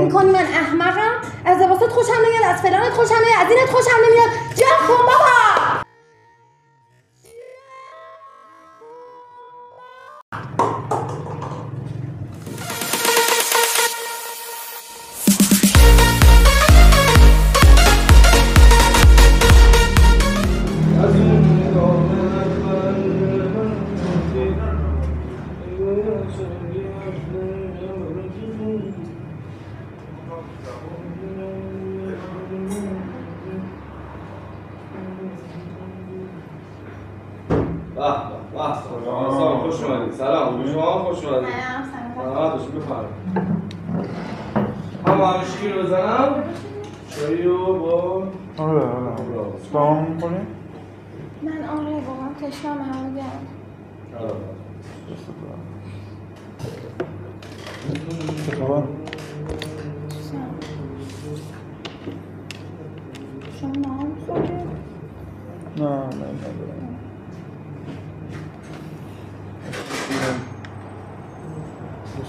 میکنی من احمقم؟ از لباست خوشم نمیاد، از فلانت خوشم نمیاد، از اینت خوشم نمیاد. جمع کن بابا. سلام خوش اومدید. سلام شما خوش اومدید. سلام بفرمایید. هم همیشگی رو بزنم. چایی رو با آره سلام می‌کنی؟ من آره واقعا تشنم همه گرم. چه خبر؟ شما نهار می‌خوری؟ نه ندارم.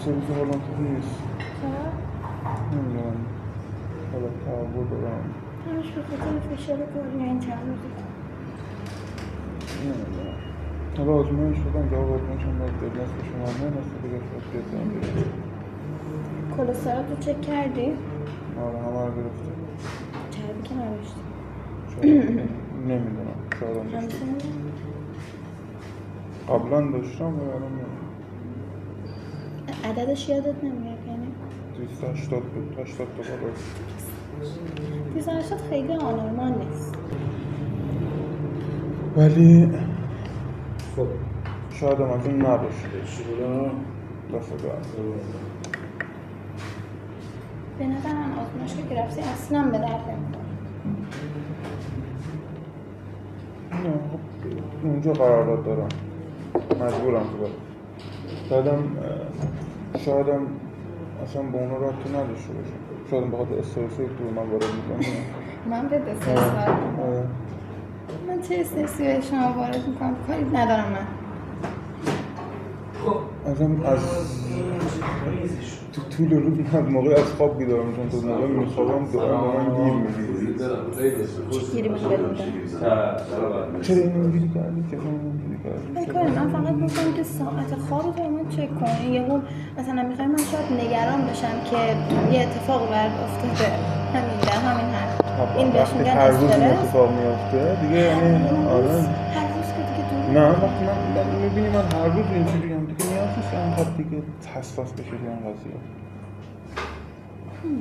سرویس حالم خوب نیست. چرا؟ نمیدونم. حالا تعبیر دارم. همش به خاطر فشار کاری این چند روزی. نمیدونم. حالا آزمایش شدم جواب آزمایشم باید به نصف شما هم نصف دیگه شاید بیاد برم. کلسترول تو چک کردی؟ آره همه رو گرفته. چربی که نداشتی؟ نمیدونم. شاید هم داشتم. قبلا داشتم و الان نمیدونم. عددش یادت نمیاد یعنی؟ 280 بود. 80 تا بالا. 280 خیلی آنورمال نیست. ولی شاید هم از این نباشه. چی بودم؟ دست دارم. به نظرم آزمایش که گرفتی اصلا به درد نمی‌خوره. نه اونجا قرارداد دارم. مجبورم تو برم. شایدم اصلا با اونا رابطه نداشته باشم. شایدم بخاطر استرسی تو من وارد میکنم. من به استرس وارد میکنم. من چه استرسی به شما وارد میکنم؟ کاری ندارم من. از تو طول روز من موقع از خواب بیدار میشم تا موقع میخوابم دوباره به من گیر میدی. چی گیری من بدونم؟ چرا اینجوری کردی؟ چرا اینجوری کردی؟ بکنم من فقط میگم که ساعت خوابت رو من چک کن. یهو مثلا میخوای من شاید نگران بشم که یه اتفاق برات افتاده. همین در همین حد. این بهش میگن هر روز این اتفاق میفته دیگه یعنی آره. هر روز که دیگه تو نه وقتی من میبینی من هر روز اینجوری هم دیگه نیاز نیست اینقدر دیگه حساس بشه این قضیه.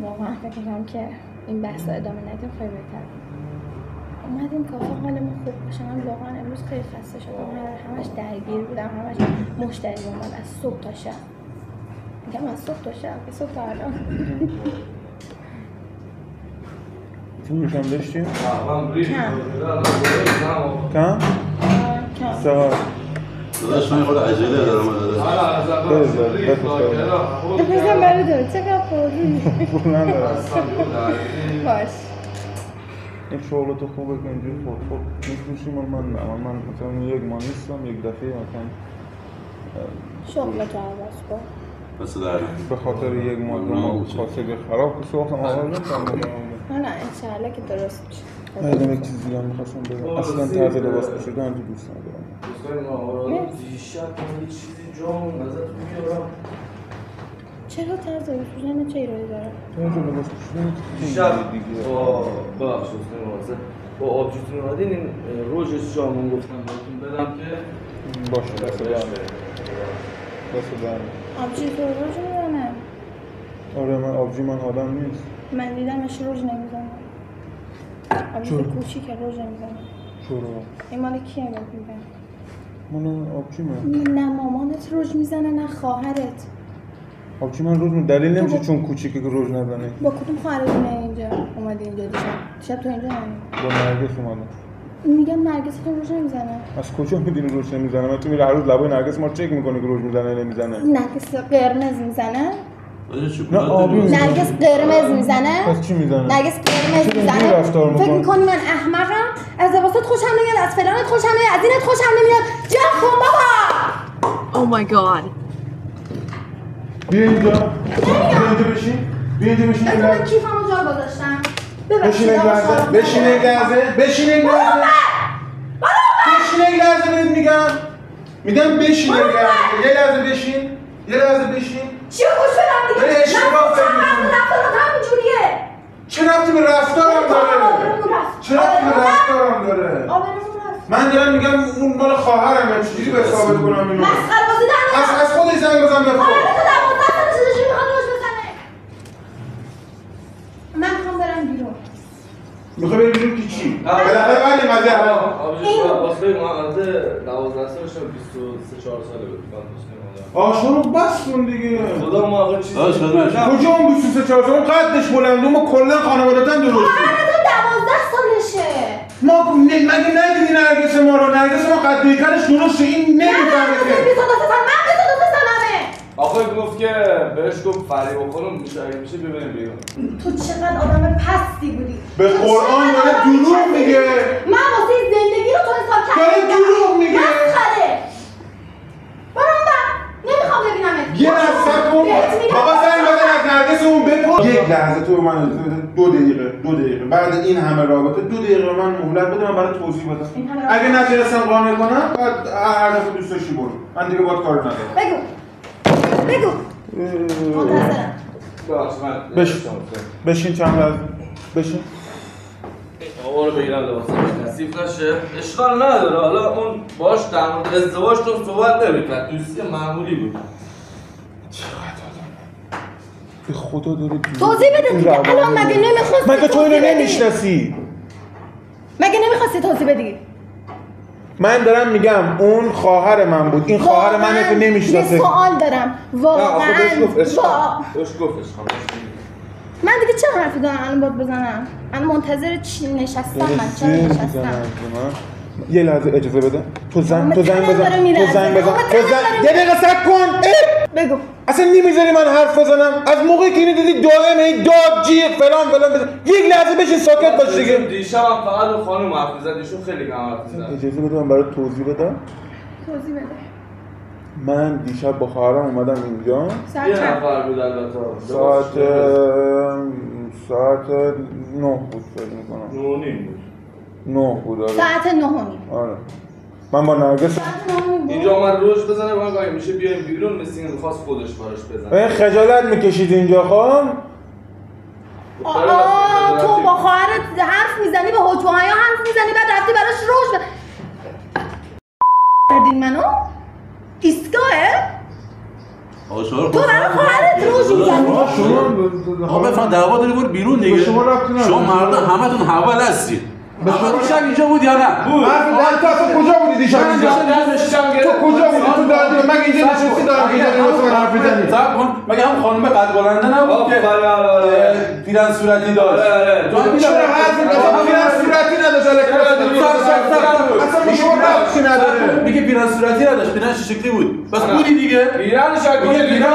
واقعا فکر می‌کنم که این بحث ادامه ندیم خیلی بهتره. اومدیم کافه حالمون خوب بشه. من واقعا امروز خیلی خسته شدم. همش درگیر بودم. همش مشتری اومد از صبح تا شب. میگم از صبح تا شب که صبح تا الان. فیلمش هم داشتیم؟ کم؟ سوار داداش من خود عجله دارم بفرستم برای داره چقدر پردی؟ پول ندارم باش این شغل تو خوبه که اینجوری خود میفروشی من مثلا یک ماه نیستم یک دفعه مثلا شغل تو عوض کن بس در به خاطر یک ماه دو ماه خاصه خراب که سوختم آقا نمیتونم نه انشاءالله که درست میشه من یک چیز دیگه هم میخواستم بگم اصلا طرز لباس پوشیدن تو دوست ندارم دوستای ما دیشب یه چیزی جامون ازتون میارم چرا طرز لباس پوشیدن چه ایرادی داره؟ طرز لباس پوشیدن دیشب با ببخشید دوستای با آبجوتون اومدین این روژش جامون گفتم بهتون بدم که باشه دست دارم آبجی تو روژ میزنه؟ آره من آبجی من آدم نیست من دیدمش روژ نمیزنه آبجی کوچیک روژ نمیزنه چرا؟ این مال کیه بهت میگم؟ من آبجی من نه مامانت روژ میزنه نه خواهرت آبجی من روژ دلیل نمیشه چون کوچیکه که روژ نزنه با کدوم خواهرتونه اینجا اومدی اینجا دیشب تو اینجا نمید با نرگس اومدم میگم نرگس تو روژ نمیزنه از کجا میدونی روژ نمیزنه؟ من تو میره هر روز لبای نرگس ما چک میکنه که روژ میزنه نمیزنه نرگس قرمز میزنه؟ نه آبی میزنه نرگس قرمز میزنه؟ پس چی میزنه؟ نرگس قرمز میزنه؟ فکر میکنی من احمقم؟ از لباست خوشم نمیاد از فلانت خوشم نمیاد از اینت خوشم نمیاد جمع کن بابا Oh my god بیا اینجا بشین بیا اینجا بشین. من کیفمو جا گذاشتم. بشین یک لحظه. بشین یک لحظه. بشین یک لحظه. بشین یک لحظه بهت میگم. میگم بشین یک لحظه. یه لحظه بشین. یه لحظه بشین. چی گوش بدم دیگه؟ داری اشتباه فکر می‌کنی. رفتارم همینجوریه. چه ربطی به رفتارم داره؟ چه ربطی به رفتارم داره؟ من دارم میگم اون مال خواهرمه، چجوری به ثابت کنم اینو؟ مسخره بازی در از خودش زنگ بزن بخور. خواهرت 12 سالشه چی میخواد روش بزنه؟ من میخوام برم بیرون. میخوای بری بیرون که چی؟ بالاخره بعد این قضیه واسه من از 12 سالش 23 4 ساله بود. آشورو بس کن دیگه. خدا ما آقا چیزی کجا اون 23 4 ساله قدش بلنده ما کلا خانواده‌تن درسته. خواهرت 12 سالشه. ما مگه ندیدی نرگس ما رو؟ نرگس ما قد بیکرش درسته این نمیفهمه که. آقا گفت که بهش گفت فریب بخورم میشه اگه میشه ببریم بیرون. تو چقدر آدم پستی بودی. به قرآن داره دروغ میگه. من واسه زندگی رو تو حساب کردم. داره دروغ میگه. مسخره. برو اون نمیخوام ببینمت. یه لحظه کن. بابا زنگ بزن از نرگس اون بپرس. یک لحظه تو من 2 دقیقه بعد این همه رابطه 2 دقیقه من مهلت بده من برای توضیح بدم. اگه نتونستم قانع کنم بعد هر دفعه دوست داشتی برو. من دیگه باهات کار ندارم. بگو. منتظرم. بشین چند لحظه. بشین. آقا رو بگیرم لباسم کثیف نشه. اشکال نداره. حالا اون باش در مورد ازدواجتون صحبت نمی‌کرد. دوستی معمولی بود. به خدا داره توضیح بده دیگه. الان مگه نمیخواستی؟ مگه تو اینو نمیشناسی؟ مگه نمیخواستی توضیح بدی؟ من دارم میگم اون خواهر من بود. این خواهر منه که نمیشناسه. یه سوال دارم. واقعا بهش گفتش من دیگه چه حرفی دارم الان باید بزنم؟ من منتظر چی نشستم؟ من چرا نشستم؟ یه لحظه اجازه بده. تو زنگ بزن. یه دقیقه صبر کن. بگو. اصلا نمیذاری من حرف بزنم. از موقعی که اینو دیدی دائم هی داد جیغ فلان بزن. یک لحظه بشین ساکت باش دیگه. دیشب هم فقط اون خانم حرف می‌زد. ایشون خیلی کم حرف می‌زد. اجازه بده من برات توضیح بدم. توضیح بده. من دیشب با خواهرم اومدم اینجا. یه نفر بود البته. ساعت 9 بود فکر می‌کنم. 9:30 بود. 9 بود. ساعت 9:30. آره. من با نرگس اینجا اومد روش بزنه من گاهی میشه بیایم بیرون مثل این می‌خواست خودش براش بزنه. خجالت می‌کشید اینجا خب؟ تو با خواهرت حرف میزنی، با حجبه‌ها حرف میزنی، بعد رفتی براش روش کردین منو؟ ایستگاهه؟ تو برای خواهرت روش میزنی؟ آقا بفهم دعوا داری برو بیرون دیگه. شما ربطی نداره. شما مردم همتون حول هستید. آقا دیشب اینجا بود یا نه؟ بود. تو اصلا کجا بودی دیشب اینجا؟ تو کجا بودی؟ تو دادی مگه اینجا نشستی دارم اینجا واسه من حرف میزنی؟ صبر کن. مگه هم خانم قد بلنده نبود که پیرن صورتی داشت؟ تو چرا حرف میزنی؟ پیرن صورتی نداشت اصلا به شما ربطی نداره. میگه پیرن صورتی نداشت، پیرن چه شکلی بود؟ بس بودی دیگه. پیرن شکلی دیگه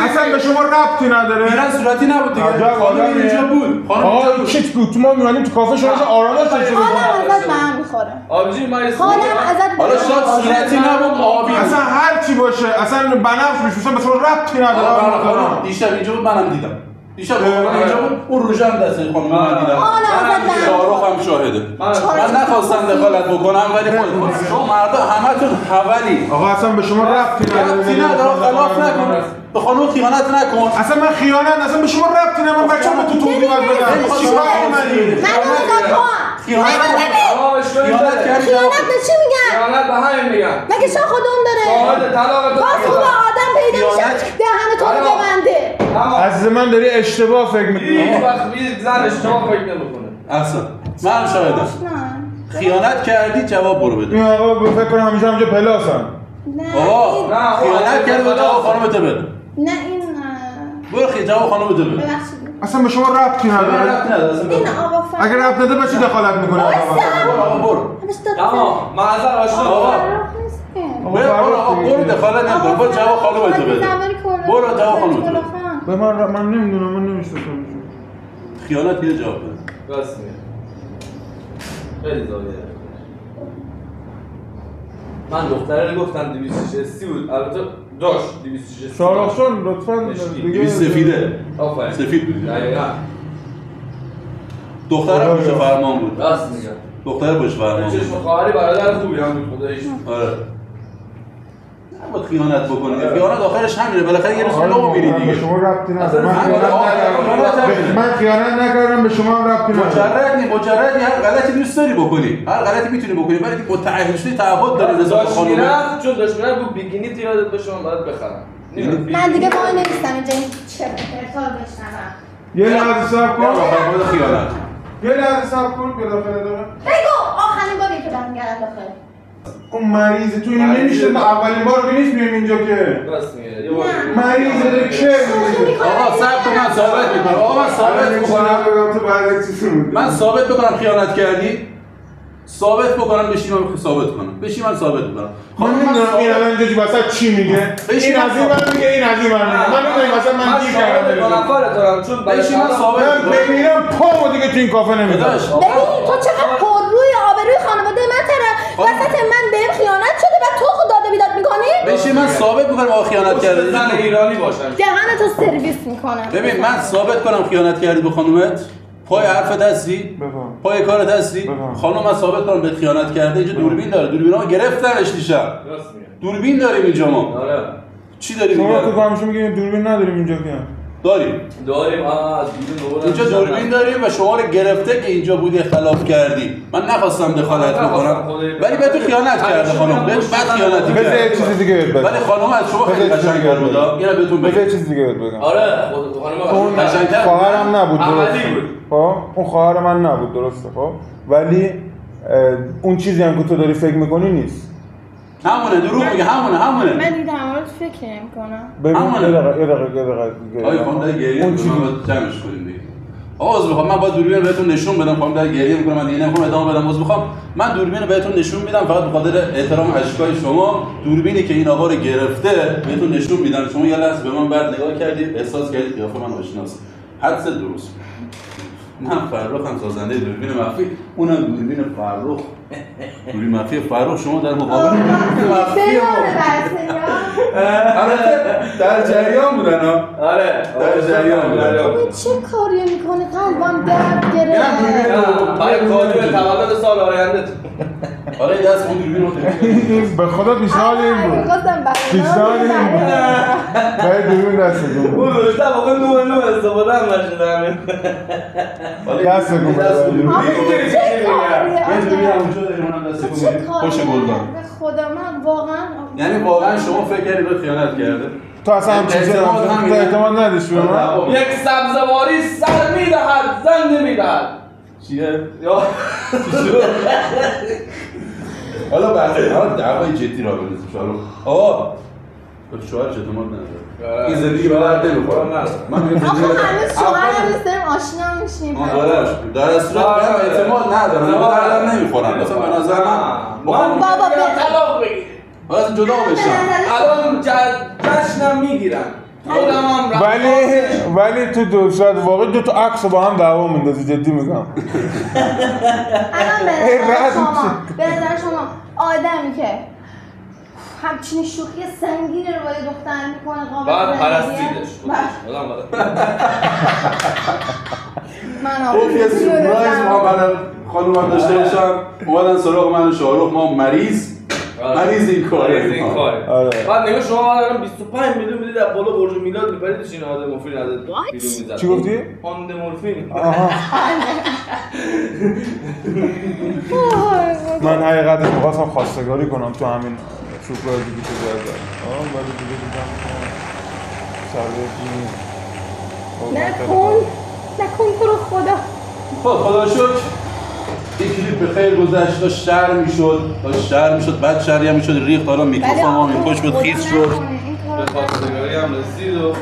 اصلا به شما ربطی نداره. پیرن صورتی نبود دیگه. خانم اینجا بود. آقا چیت بود. تو ما می‌مونیم تو کافه شما آرامش داشته حالم ازت به هم میخوره. آبجی من حالم ازت حالا شاید صورتی نبود آبی. اصلا هر چی باشه اصلا بنفش میشه به شما ربطی نداره. دیشب اینجا بود منم دیدم. دیشب اینجا بود اون روژه هم دست خانم من دیدم. شاهرخ هم شاهده. من نخواستم دخالت بکنم ولی خودتون شما مردا همتون حولی. آقا اصلا به شما ربطی نداره. خلاف نکن. به خانم خیانت نکن. اصلا من خیانت اصلا به شما ربطی نداره. من بچه‌م تو توضیح بدم. چیکار منی؟ خیانت کردی. خیانت به چی میگن؟ خیانت به همین میگن. مگه شاه خودمون داره؟ شاهد طلاق تو. باز خوبه آدم پیدا میشه دهن تو رو ببنده. عزیز من داری اشتباه فکر می‌کنی. هیچ وقت یک زن اشتباه فکر نمی‌کنه. اصلا من شاهدم. خیانت کردی جواب برو بده. این آقا فکر کنم همینجا پلاسن. آقا خیانت کردی جواب خانمت بده. نه این برو جواب خانمت بده. ببخشید. اصلا به شما ربطی نداره. این آقا فقط اگر ربط نده بچه دخالت میکنه برو اما معذر آشنا آقا برو دخالت نکن. برو جواب خانمت بده. برو جواب خانمت بده. به من نمیدونم من نمیشناسم. خیانت یه جواب بده. راست میگه. خیلی زاویه. من دختره رو گفتم 260 بود. البته داشت 260 شارخ جان لطفاً دیگه سفیده آفرین سفید بود دقیقاً دخترم پشت فرمان بود راست میگم دختر پشت فرمان بود چشم خواهری برادر خوبی هم بود خداییش آره نباید خیانت بکنید خیانت آخرش همینه بالاخره یه روز لو میری دیگه شما ربطی نداره من خیانت نکردم به شما هم ربطی نداره مجردی هر غلطی دوست داری بکنی هر غلطی میتونی بکنی ولی متعهد شدی تعهد داری نسبت به خانم چون داشت میرفت گفت بیگینی یادت باشه من باید بخرم من دیگه وای نمیستم اینجا این چه ارتال بشنوم یه لحظه صبر کن خیانت یه لحظه صبر کن به داخل داره بگو آخرین باری که برم گردم داخل اون مریضه تو اینو نمیشه اولین بار که نیست میام اینجا که راست میگه مریضه داره که آقا صبر کن من ثابت میکنم آقا من ثابت میکنم بگم تو بعد یک چیزی بود من ثابت بکنم خیانت کردی ثابت بکنم بشین من ثابت کنم بشین من ثابت بکنم من نمیدونم این الان اینجا وسط چی میگه این از این من میگه این از این من میگه من نمیدونم مثلا من گیر کردم چون بشین من ثابت من ببینم پامو دیگه تو این کافه نمیذارم ببین تو چقدر پر روی آبروی خانواده من تره وسط من بهم خیانت شده و تو خود داده بیداد میکنی بشین من ثابت میکنم آقا خیانت کرده زن ایرانی باشم دهنتو سرویس میکنم ببین من ثابت کنم خیانت کردی به خانومت پای حرفت هستی پای کارت هستی خانم من ثابت کنم به خیانت کرده اینجا دوربین داره دوربینا گرفتنش دیشب راست میگه دوربین داریم اینجا ما آره چی داریم شما تو اینجا همیشه میگین دوربین نداریم اینجا که داریم از دوربین اینجا دوربین داریم و شما رو گرفته که اینجا بودی خلاف کردی من نخواستم دخالت بکنم ولی به تو خیانت کرده خانم بهت بد خیانتی بذار کرد یه چیز دیگه بهت بگم ولی خانم از شما خیلی قشنگ‌تر بود اینا بهتون بذار یه بگم چیز دیگه بهت بگم آره خانم اون قشنگ‌تر خواهرم نبود عملی درسته بود. خب اون خواهر من نبود درسته خب ولی اون چیزی هم که تو داری فکر میکنی نیست همونه دروغ میگه همونه من دیگه در مورد فکر نمی‌کنم ببین همونه. یه دقیقه آقای خانم در گریه اون میکنم باید جمعش کنیم دیگه آقا عذر میخوام من باید دوربین بهتون نشون بدم خانم در گریه میکنم من دیگه نمیخوام ادامه بدم عذر میخوام من دوربین بهتون نشون میدم فقط به خاطر احترام اشکای شما دوربینی که این آقا رو گرفته بهتون نشون میدم شما یه لحظه به من بعد نگاه کردید احساس کردید قیافه من آشناست حدس درست من فرخم سازنده دوربین مخفی اونم دوربین فرخ دوربین مخفی فرخ شما در مقابل مخفی در جریان بودن ها آره در جریان بودن چه کاری میکنه قلبم درد گرفت برای کادو تولد سال آینده آره دست اون دوربین رو به خدا پیشنهاد این بود می‌خواستم پیشنهاد این بود باید دوربین دست بگم اون روشته واقعا نو استفاده هم نشده همین دست بگم یه دوربین هم وجود داره اونم دست بگم خوش گلدان خدا من واقعا یعنی واقعا شما فکر کردید به خیانت کرده تو اصلا هم چیزی تو اعتماد نداشت به من یک سبزواری سر میدهد زن نمیدهد چیه؟ یا حالا بحثه حالا دعوای جدی را بندازیم شاروخ آقا به شوهرش اعتماد نداره این زندگی به درد نمیخوره من میگم آخه هنوز شوهرم نیست داریم آشنا میشیم در صورت من اعتماد ندارم به دردم نمیخورم مثلا به نظر من بابا طلاق بگیر باید جدا بشم الان جشنم میگیرن ولی تو دو شاید واقعا دو تا عکس با هم دعوا میندازی جدی میگم الان به نظر شما آدمی که همچین شوخی سنگین رو با یه دختر میکنه بعد پرستیدش من اون یه سورپرایز ما من خانومم داشته باشم اومدن سراغ من و شاروخ ما مریض این کاره بعد نگاه شما الان 25 میلیون میدید از بالا برج میلاد میپرید چین آده مورفین از بیرون میزد چی گفتی؟ آنده مورفین من حقیقتش می‌خواستم خواستگاری کنم تو همین سورپرایزی که تو زدی ولی دیگه دیدم نکن تو رو خدا خب خدا شکر این کلیپ به خیر گذشت داشت شهر میشد بعد شهری هم میشد ریخت حالا میکروفون ما این پشت بود خیس شد به خواستگاری هم رسید و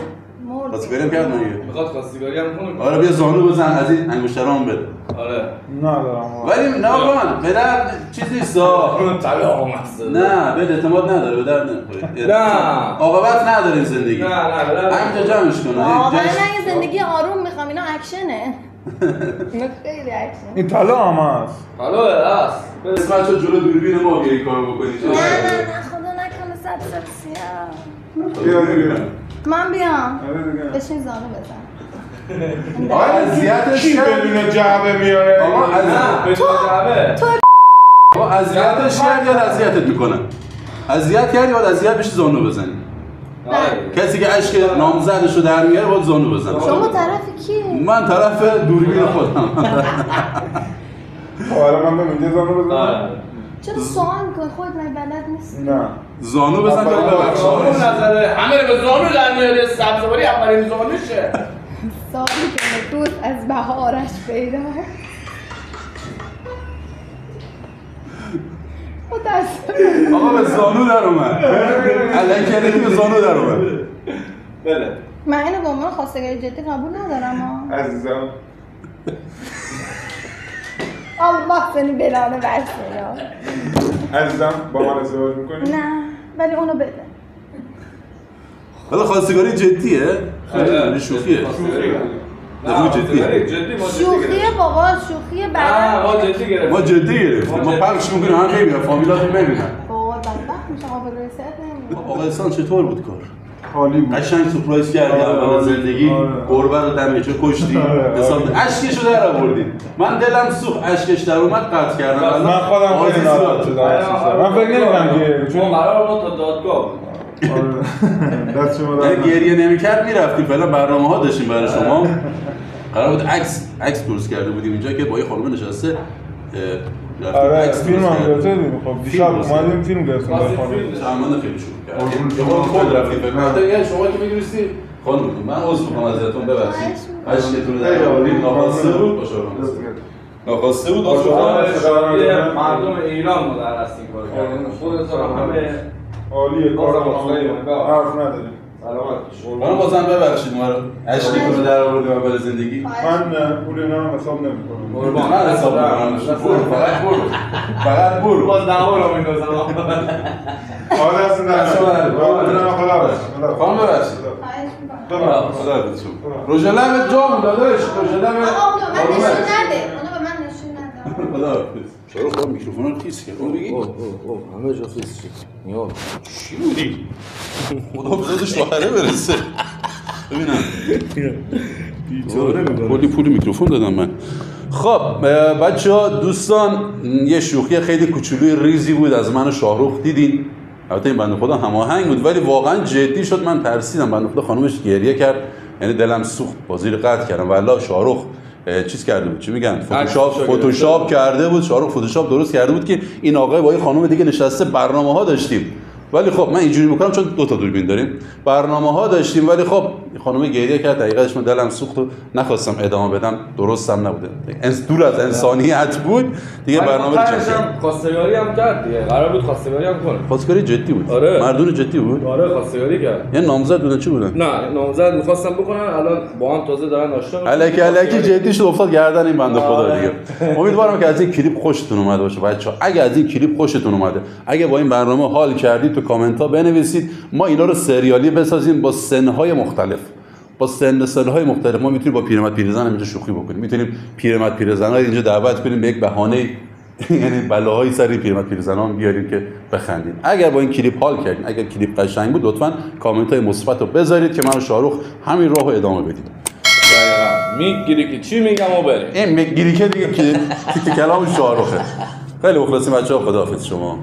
خواستگاری هم کرد نگه میخواد خواستگاری هم کنه آره بیا زانو بزن از این انگشترام بده آره ندارم ولی نه من به درد چیز نیست طلاق مقصد نه به اعتماد نداره به درد نمیخوره نه عاقبت نداره این زندگی نه همینجا جمعش کن واقعا من یه زندگی آروم میخوام اینا اکشنه خیلی اکشن این طلا هم هست طلا هست اسمت شد جلو دوربین ما بیایی کار بکنی نه خدا نکنه سبزرسیا بیا دیگه. من بیام آره دیگه. بشین زانو بزن. آقا اذیتش کی بدون جعبه میاره؟ آقا نه بدون جعبه آقا اذیتش کرد یا اذیتت میکنه؟ اذیت کردی باید اذیت بشی زانو بزنی. کسی که اشک نامزدش رو در میاره باید زانو بزنه. شما طرف کیه؟ من طرف دوربین خودم. حالا من به اینجا زانو بزنم؟ چرا سوال میکنی؟ خودت من بلد نیستی؟ نه. زانو بزن تا ببخشید. اون نظره همه رو به زانو در میاره سبزواری اولین زانوشه سالی که دوست از بهارش پیدا متاسفم آقا به زانو در اومد. الان کردی به زانو در اومد. بله من اینو به عنوان خواستگاری جدی قبول ندارم عزیزم. الله سنی بلانه برسینا عزیزم با من ازدواج میکنی؟ نه ولی اونو بده حالا خواستگاری جدیه؟ خیلی شوخیه. نه جدیه. جدی ما شوخیه بابا شوخیه بعدا ما جدی گرفتیم ما جدی گرفتیم. ما پخش میکنیم هم ببینن فامیلاتون ببینن. بابا بدبخت میشه آبرو رسیت نمیده آقا احسان چطور بود کار؟ حالی بود. قشنگ سورپرایز کردی اول زندگی. گربه رو دمیچه کشتی. حساب اشکشو در آوردی. من دلم سوخت اشکش در اومد قطع کردم. من خودم خیلی ناراحت شدم. من فکر نمی‌کنم که چون قرار بود تا دادگاه دست شما اگه گریه نمی‌کرد می‌رفتیم فعلا برنامه‌ها داشتیم برای شما. قرار بود عکس درست کرده بودیم اینجا که با یه خانم نشسته آره فیلم هم گرفته دیدیم. خب دیشب اومدیم فیلم گرفتیم با خانم. سامان خیلی شروع کرد. یه خود رفتیم فکر کنم شما که می‌دونستی خانم من عذر می‌خوام ازتون ببخشید. اشکتون رو در آوردیم ناخواسته بود باشه. ناخواسته بود باشه. مردم ایران ما در هستیم کار کردن خودتون همه عالیه کارم حرف نداریم. سلامت من بازم ببخشید ما رو اشکتون رو در آوردیم اول زندگی. من پول اینا هم حساب نمی‌کنم. من حساب می‌کنم. فقط برو. باز دعوا رو میندازم حالا اصلا نه. خدا خانم ببخشید. خدا حافظ شما. روژه لبت جا بود داداش. روژه لبت. آقا اونو به من نشون نده اونو به من نشون نده خدا حافظ. چرا خود میکروفون رو تیز کرد؟ اون بگی؟ همه جا فیس شد نیاز چی بودی؟ خدا بذار شوهره برسه. ببینم. کلی پول میکروفون دادم من. خب بچه‌ها دوستان یه شوخی خیلی کوچولوی ریزی بود از من و شاهرخ دیدین. البته این بنده خدا هماهنگ بود ولی واقعا جدی شد. من ترسیدم. بنده خدا خانومش گریه کرد یعنی دلم سوخت. بازی رو قطع کردم والله. شاهرخ چیز کرده بود چی میگن فتوشاپ کرده بود. شاهرخ فتوشاپ درست کرده بود که این آقای با یه خانم دیگه نشسته برنامه‌ها داشتیم. ولی خب من اینجوری میکنم چون دو تا دوربین داریم. برنامه‌ها داشتیم ولی خب خانم گریه کرد. حقیقتش من دلم سوخت و نخواستم ادامه بدم. درستم نبوده. دور از انسانیت بود. دیگه برنامه رو چنگ خواستگاری هم کرد دیگه. قرار بود خواستگاری هم کنه. خواستگاری جدی بود. آره. مردون جدی بود. آره خواستگاری کرد. یه نامزد بودن چی بودن؟ نه نامزد می‌خواستم بکنن الان با هم تازه دارن آشنا میشن. الکی جدی شد افتاد گردن این بنده خدا دیگه. امیدوارم که از این کلیپ خوشتون اومده باشه بچه‌ها. اگه از این کلیپ خوشتون اومده، اگه با این برنامه حال کردید تو کامنت‌ها بنویسید. ما اینا رو سریالی بسازیم با سن‌های مختلف. با سن‌های مختلف ما میتونیم با پیرمرد پیرزن اینجا شوخی بکنیم. میتونیم پیرمرد پیرزن‌ها اینجا دعوت کنیم به یک بهانه یعنی بلاهای سر پیرمرد پیرزن‌ها بیاریم که بخندیم. اگر با این کلیپ حال کردین، اگر کلیپ قشنگ بود لطفاً کامنت‌های مثبت رو بذارید که من و شاهرخ همین راهو ادامه بدیم. میگیری که چی میگم و بریم. این میگیری که دیگه که کلام شاهرخه. خیلی مخلصیم بچه‌ها. خداحافظ شما.